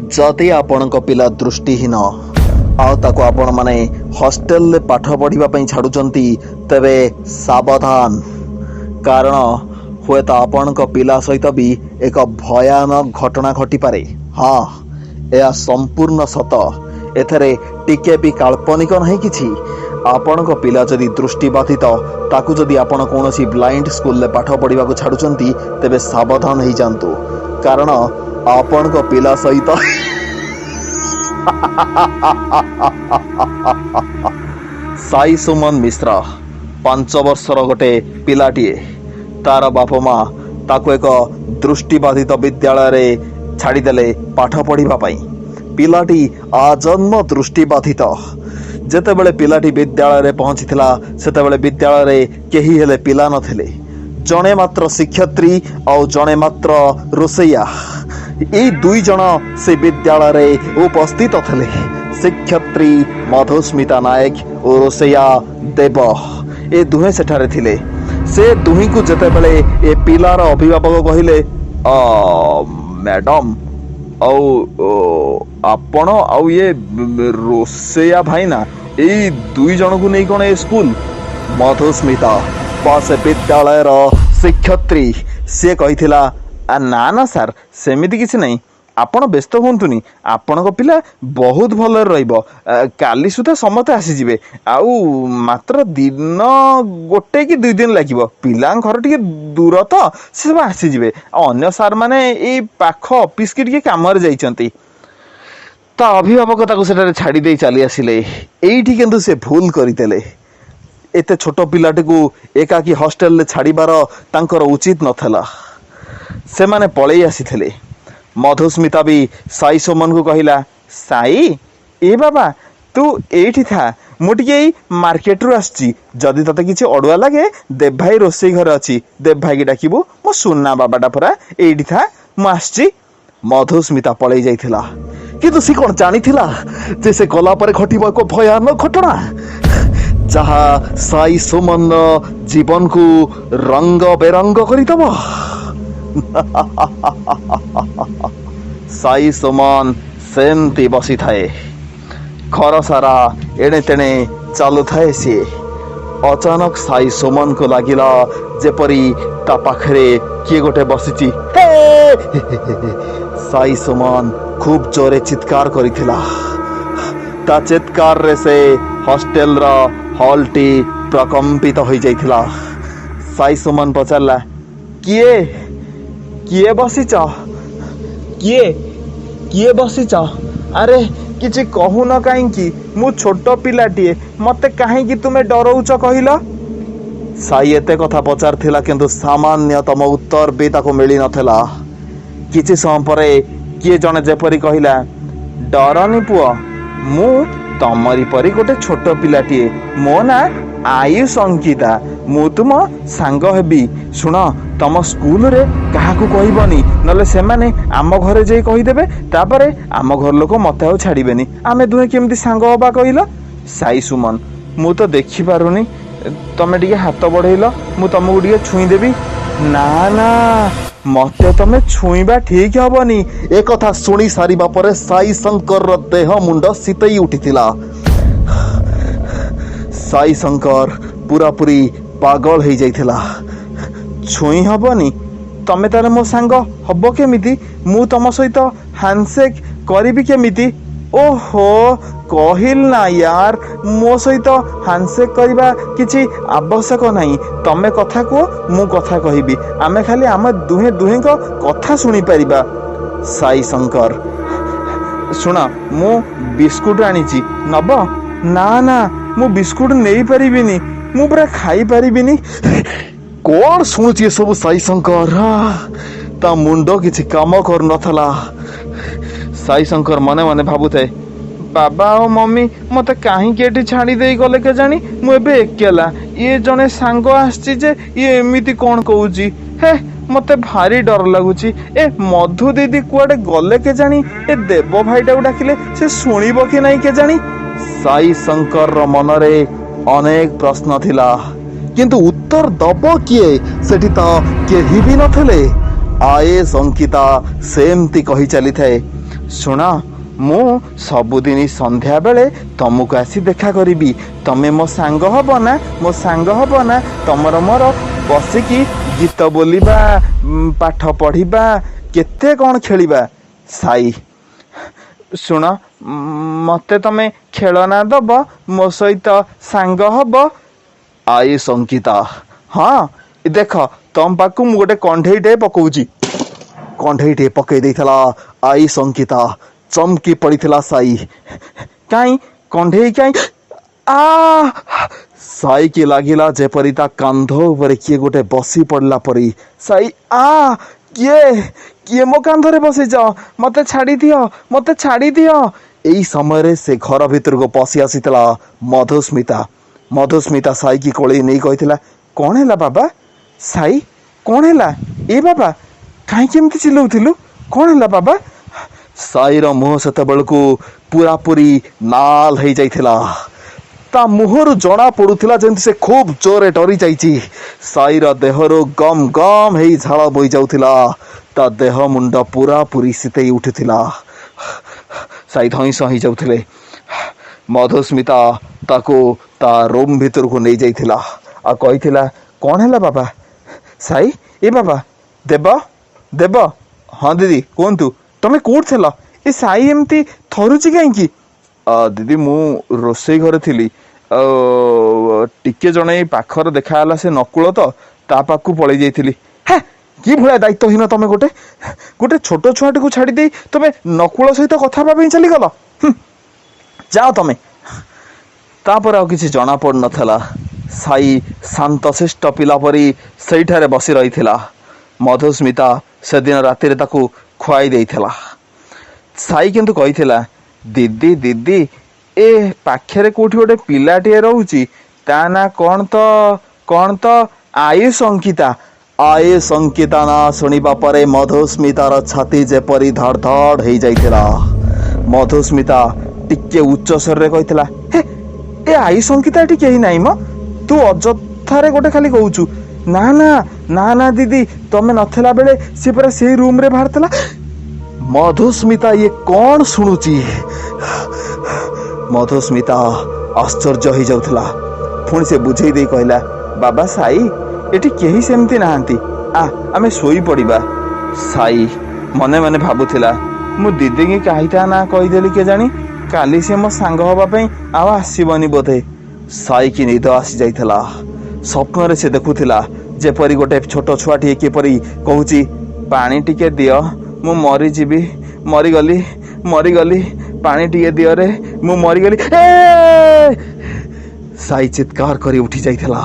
जदि आपणक पिला दृष्टिहीन आउ आपण माने हॉस्टेल ले पाठ पढ़िबा पई छाडुचंती तबे सावधान, कारण हुए तो आपणक पिला सहित भी एक भयानक घटना घटी पारे। हाँ, यह संपूर्ण सत, एथरे टिके भी काल्पनिक नहीं किछि। आपणक पिला जदि दृष्टिबाधित ताकू जदि आपण कोनोसी ब्लाइंड स्कूल ले पाठ पढ़िबा को छाडुचंती तबे सावधान हो जांतु, कारण आपणक पिला सहित साई सुमन मिश्र 5 वर्षर गोटे पिलाटीए, तार बाप माँ ताको एक दृष्टिबाधित विद्यालय छाड़ीदेले पाठ पढ़िबा पई। पिलाटी आजन्म दृष्टिबाधित। जेतेबेले पिलाटी विद्यालय पहुंचीथिला सेतेबेले विद्यालय केही हेले पिला नथिले, जणे मात्र शिक्षयित्री और जणे मात्र रोसैया। ये 2 जन से विद्यालय उपस्थित थे। शिक्षयित्री मधुस्मिता नायक और रोसैया देव, ये दुहे सेठारे थिले। से दुही को जेतेबेले ए पिलार अभिभावक कहिले, मैडम आपण आउ ये रोसैया भाई ना यही 2 जन को नहीं कौन स्कूल। मधुस्मिता बस विद्यालय शिक्षयित्री सी कही ना ना सार सेमिति किसी नहीं, आपण व्यस्त हुंतुनी, आपण पिला बहुत भल रहिबो, काली सुधा समते आसीजिबे, आउ मात्र दिन गोटे कि 2 दिन लागिबो, पिला घर टिके दूर तो से सब आसीजिबे, अन्य सार माने ए पाख ऑफिस के टिके काम रे जाइचंती। ता अभिभावक ताको सेटारे छाड़ी दे चली आसिले। एइठी किंतु से भूल करितेले। एते छोट पिलाटी को एकाकी हॉस्टेल ले छाड़ीबार तांकर उचित नथला। से माने पळेई आसीथिले। मधुस्मिता भी साई सुमन को कहिला, साई ए बाबा तू एठी था, मु टिके मार्केट रु आछि, जदि तते किछि अडुआ लागे देव भाई रोसई घर अछि, देव भाई के डाकिबो, मो सुन्ना बाबाटा परा एठी था, मु आछि। मधुस्मिता पळेई जाइथिला, किंतु सी कोन जानिथिला जे से गला परे घटिबो एको भयानक घटना, जहाँ साई सुमन जीवन को रंग बेरंग करिदबो। साई सुमन सेमती बसी थाए, घर सारा एणे तेणे चालू थाए सी। अचानक साई सुमन को लागिला जेपरी ता पाखरे किए गोटे बसिची। साई सुमन खूब जोरे चित्कार करिथिला। ता चित्कार रे से हॉस्टेल रा हॉल टी प्रकम्पित हो जाइथिला। साई सुमन पचारला, किए किए बसिच, किए किए बसिच, अरे किछि कहून काईकी, मु छोट पिलाटीए, मते काहीकि तुमे डरौच कहिल। साई एते कथा पचारथिला, किंतु सामान्यतम उत्तर भी ताको मिली नथिला। किछि समय परे किए जने जेपरी कहिला, डरनी पुआ, मु तमरी परी गोटे छोट पिलाटीए, मो ना आयुष अंकिता, मु तुम सांग हेबी। शुण, तम स्कूल रे काहाकू कहबनी, नले से माने आम घरे जाई कहिदेबे, तापरे आम घर लोक मते आउ छाड़ीबेनी, आमे दुहे केमती सांग हबा कहिल। साई सुमन, मु तो देखि पारुनी, तमे टिके हाथ बढ़ेइल, मु तमको टिके छुई देबी। ना ना, मते तमे छुईबा ठीक हबनी। ए कथा सुनी सारिबा परे साई शंकर देह मुंड सितई उठिथिला। साई शंकर पूरा पूरी पागल हो जाइथिला। छुई हबनी, तमे तारे मो सांग हबो केमिति, मु तम सहित हैंडशेक करिबि केमिति। ओहो, कहिल ना यार, मो सहित हैंडशेक करबा किछि आवश्यक नहीं। तमे कथा को मु कथा कहिबी, आमे खाली आम दुहे दुहे को कथा सुनी परिबा। साई शंकर, सुना, मु बिस्कुट आनिची, नब। ना ना, मु बिस्कुट नहीं परिबिनी, मु पूरा खाई परिबिनी। कौन शुणुची सब साई शंकर, ता मुंड किछि काम कर नथला। साई शंकर मने मने भाबुथे, बाबा और मम्मी मते काहींकि एठी छाड़ी देई गले के जानी, मु एबे एकेला, ये जने सांग आछी जे ये एमिति कोन कहूची, हे मते भारी डर लागुची। ए मधु दीदी कुआडे गले के जानी, ए देव भाईटा डाकिले से सुनिबो कि नहीं के जानी। साई शंकर रो मनरे अनेक प्रश्न थिला, किंतु उत्तर दब किए सेठी तो केही भी नथिले। आए संकिता सेमती कही चली थाए, शुण मु सबुदिन संध्या बेले तुमको आसी देखा करी, तमे मो सांग हब ना, मो सांग हब ना, तमर मोर बसिकी गीत बोलिबा, पाठ पढ़िबा, केते कौन खेलिबा। साई शुण मते तमे खेलना दब, मो सहित सांग हब। आई संकिता हाँ देख तम पाकू मु गोटे कंढेईटे पकाउची, कंढेईटे पकई देइथला। आई संकिता चमकी पड़ीथिला साई, काई कंढेई काई आ साई की लागिला जेपरी ता कांध उपरे किए गोटे बसी पड़ला परी। साई आ किए किए मो कांधरे बसी जाओ, मते छाड़ी दियो, मते छाड़ी दियो। एई समय से घर भीतर को पसी आसीतला मधुस्मिता। मधुस्मिता साई की कोली नहीं कहिथिला, कौन हैला बाबा? साई कौन हैला? ए बाबा काई केमती चिल्लाउथिलु, कौन हैला बाबा? साईर मुह सेते बेलकू पूरा पूरी नाल हो जाइथिला। ता मुहरु जना पड़ुथिला जेंति से खूब जोरे डरी जाइची। साईर देहरु गम गम हेई झाड़ बोई जाउथिला, ता देह मुंड पूरा पूरी सितेई उठुथिला। साई धईस हो जाउथिले। मधुस्मिता ताको ता रूम भीतर को नहीं जाइथिला आ कहिथिला, कौन हैला बाबा? साई ए बाबा देव देव हाँ दीदी कहतु तमें कौट थिल? ए साई एमती थरुची कहीं? दीदी मु रोसई घरे थिली, टिके जने पाखर देखाला से नकुल तो ता पाखु पलि जाइथिली। हे कि भलिया दायित्वहीन तमें गोटे गोटे छोट छुआटी को छाड़ी दे तमें नकुल सहित कथा भाई चली गल। जाओ तमें। तापर आ किसी जना पड़ नथला। साई शांतशिष्ट पिला परी सेठारे बसी रही थिला। मधुस्मिता से दिन राति रे ताकू खुआई देइथिला। साई किंतु कहिथिला, दीदी दीदी ए पाखेरे कोठी गोटे पिलाटिए रहउची, ता ना कौन तो आई संकिता। आए संकिता ना सुनिबा परे मधुस्मितार छाती जेपरी धड़ धड़ हो जाइथिला। मधुस्मिता टिके उच्च स्वर रे कहिथिला, हे ए आई संकिता एठी केही नाही म, तू अजथारे गोटे खाली कहूचु। ना ना ना ना दीदी तमे नथिला बेले से पूरा से रूम रे बाहरतला। मधुस्मिता ये कौन शुणुची? मधुस्मिता आश्चर्य हो जाउथला। पुणी से बुझेई दे कहला, बाबा साई एठी केही सेमती नाहांती, आमे सोई पड़िबा। साई मने मने भाबुथिला, मु दीदी की काहीटा ना कहिदेली के जानी, काली से मो सांग हवा पई आ आसीबनी बोधे। साई की निद आसी जाइथला। स्वप्न रे से देखुथिला जेपरी गोटे छोट छुआटी किपरी कहूची, पानी टिके दियो मु मरी जीवी, मरी गली पानी टिके दियो रे मु मरी गली। साई चित्कार करी उठी जाइथला।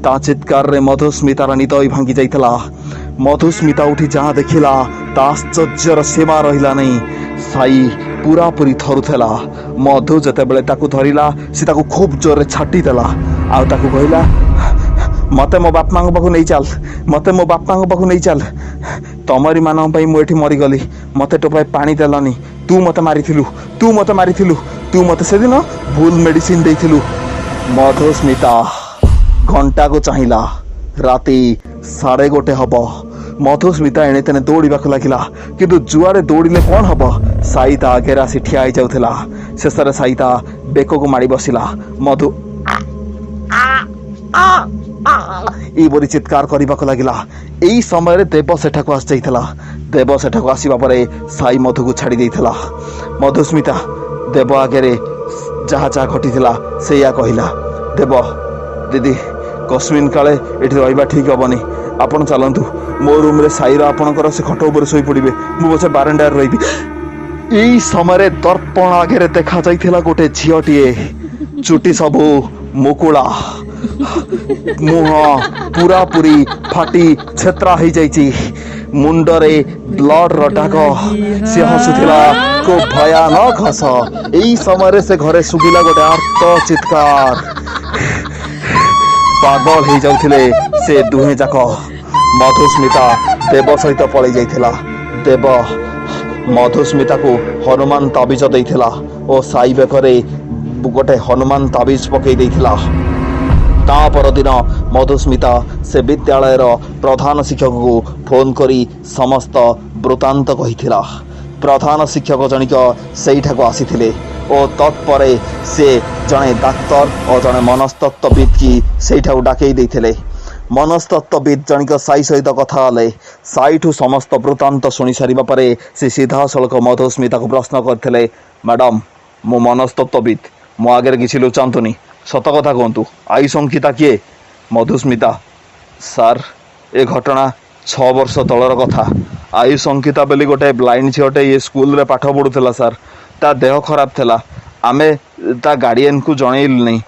ता चित्कार रे मधुस्मितार निद भांगी जाइथला। मधुस्मिता उठी जहाँ देखिला ता आश्चर्यर सीमा रहिला नहीं। साई पूरा पूरी थरुथला। मधु जते बेले ताकू धरिला से ताकू खूब जोर रे छाटी देला आ ताकू कहला, मते मो बापा पाखु नहीं चल, मते मो बापा पाखु नहीं चल, तमरी मान पई मु एठी मरी गली, मते टोपाए पानी देलनी, तू मते मारिथिलु, तू मते से दिन भूल मेडिसिन देइथिलु। मधुस्मिता घंटा को चाहिला। राति 1:30 हब। मधुस्मिता एणे तेने दौड़ाक लगिला, किंतु जुआड़े दौड़िले कौन हब? साई ता आगे आसी ठिया हो जाउथला। शेषरे साई ता बेक को माड़ी बसिला। मधु एबरी चित्कार करने लगिला। यही समय देव सेठाक आसी जाइथला। देव सेठाक आसीबा परे साई मधु को छाड़ी देइथला। मधुस्मिता देव आगे जहाँ जहाँ घटीला से या कहला, देव दीदी कस्मिन काले एठी रहिबा ठीक हबनी, आपण चलतु मो रूम रे साईर आपणकर से खट उपर शोई पड़े, मु पछे बारंडार रही। यही समय दर्पण आगे देखा जाइथिला गोटे झीटीए, चुटी सबू मुकुला, मुह पूरा पूरी फाटी छेत्रा हो जाइची, मुंडरे ब्लड रटाक से हसुथिला को भयानक हस। यही समय से घरे सुगिला गोटे आर्त चित्कार। पागल हो जाउथिले से दुहे जाक। मधुस्मिता देव सहित पलि जाइथिला। देव मधुस्मिता को हनुमान ताबिज देइथिला और साई बेकरे गोटे हनुमान ताबिज पकई देइथिला। ता परदिन मधुस्मिता से विद्यालयर प्रधान शिक्षक को फोन करी समस्त वृत्तांत कहिथिला। प्रधान शिक्षक जनिक सेठाको आसीथिले और तत्परे से जड़े डाक्तर और जड़े मनस्तत्वविद की सेठाको डाकई देथिले। मनस्तत्वविद जनिक साई सहित कथा हेले। साईठू समस्त वृत्तांत शुणी सारिबा परे से सीधा सड़क मधुस्मिता को प्रश्न करथिले, मैडम मो मनस्तत्वविद मो आगे किसी लुचातुनि, सत कथा कहतु आयुष अंकिता किए? मधुस्मिता, सार ए घटना 6 वर्ष तलर कथा। आयुष अंकिता बोली गोटे ब्लाइंड झीटे ये स्कूल रे पाठ पढ़ुला सार। ता देह खराब थिला। आमे ता गार्डियन को जनइलु नहीं,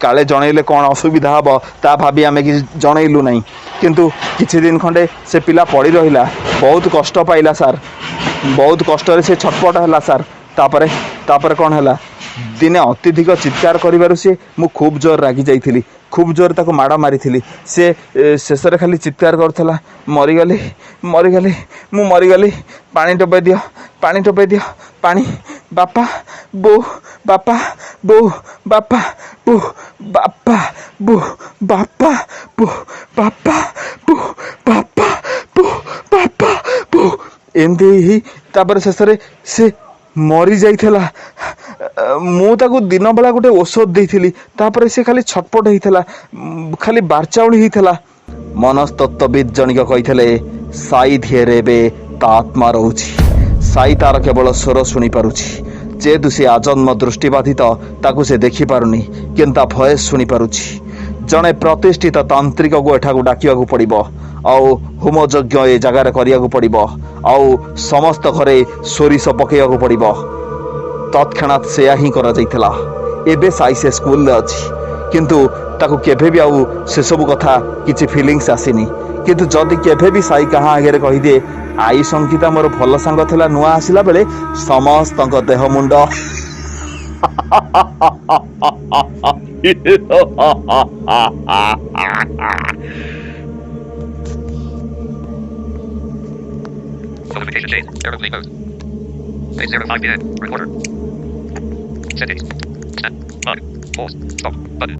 काले जनइले कौन असुविधा हम ता भाभी आमे कि जनइलु नहीं। किंतु किछि दिन खंडे से पिला पड़ी रहिला, बहुत कष्ट पाइला सार, बहुत कष्ट से छटपट है सार। तापरे तापरे कौन है, दिने अत्यधिक चित्कार कर मु खूब जोर रागी जाइली, खूब जोर ताको माड़ मारी से शेष खाली चित्कार करथला, मरीगली मरीगली मु मरीगली, पानी टोपे दियो, पानी टोपे दियो, पानी, बापा बो, बापा बो, बापा बो, बापा बो, बापा बो, बापा बो, बापा बो, बापा बो, एमती ही तापर शेष से मरी जाइथला। मु ताको दिन बेला गोटे औषध देइथिली, तापर से खाली छटपट होइथला, खाली बारचाउली होइथला। मनस्तत्वविद जनिक कहिथिले, साई धिएरे बे ता आत्मा रहुछि, साई तार केवल स्वर शुणी पारुछि। जेहेतु से आजन्म दृष्टिबाधित ताकू से देखि पारुनी, किंतु भयस शुणी पारुछि। जड़े प्रतिष्ठित तांत्रिक को एठाकू डाकियाकू पड़िबो, आउ होम यज्ञ ए जगार करियाकू पड़िबो, आउ समस्त घरे सोरिष पकेयाकू पड़िबो। तत्क्षणात सेया ही करा जाइथिला। एबे साई से स्कूल रे अछि, किंतु ताकू केभे भी आउ से सब कथा किछि फीलिंग्स आसीनी। किंतु जदि केभे भी साई कहा आगे कहि दे, आई संकिता मोर भल सांग थिला, नुआ आसिला बेले समस्तक देह मुंड Notification chain. Error code. Page 05 Recorder. Settings. Stop. Pause. Stop. Button.